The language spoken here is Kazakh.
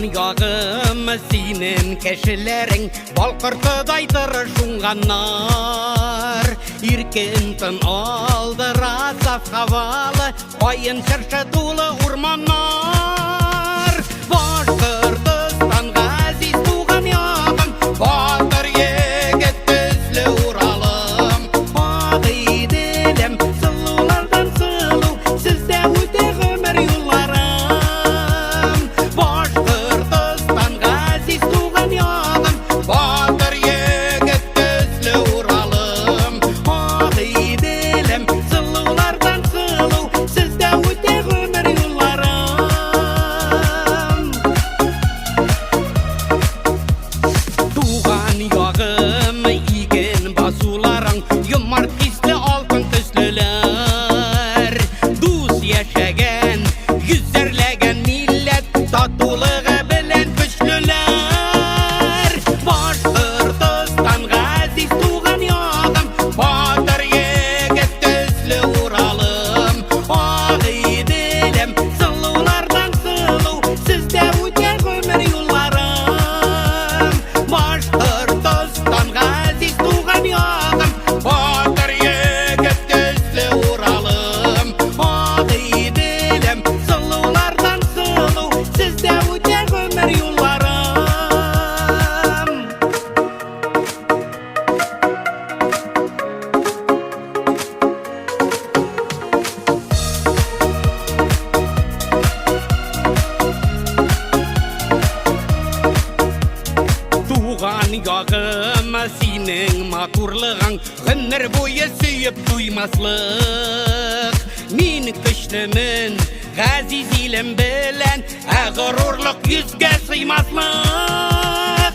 Туған яғым сенің кәшілерің, балқыртыдай шуңғаннар. Иркен алдыра саф хавалы, айын шыршы дулы урманнар. Башқұртыстан ғазиз туған яғым, батыр егет төслі уралым. Ағиделем сұлулардан сұлу, сізде өте ғұмыр юлларым. Башқұртыстан ғазиз туған яғым, батыр егет төслі уралым. Ағиделем сұлулардан сұлу, сізде өте ғұмыр юлларым. Туған яғым иген басуларың, юмарт кисті алтын төслілер. Дус яшәгән, йөзәрләгән милләт, татулығы белән көчлеләр. Башқұртыстан ғазиз туған яғым, батыр егет төслі уралым. Ағиделем сұлулардан сұлу, сізде өте ғұмыр юлларым. Башқұртыстан ғазиз туған яғым, батыр егет төслі уралым. Ағиделем сұлулардан сұлу, сізде өте ғұмыр юлларым. Туған яғым сенің матурлығың, ғұмыр бойы сүйіп туймаслық. Мен күштімін ғазиз елім білән, ғұрурлық yüzге сыймаслық.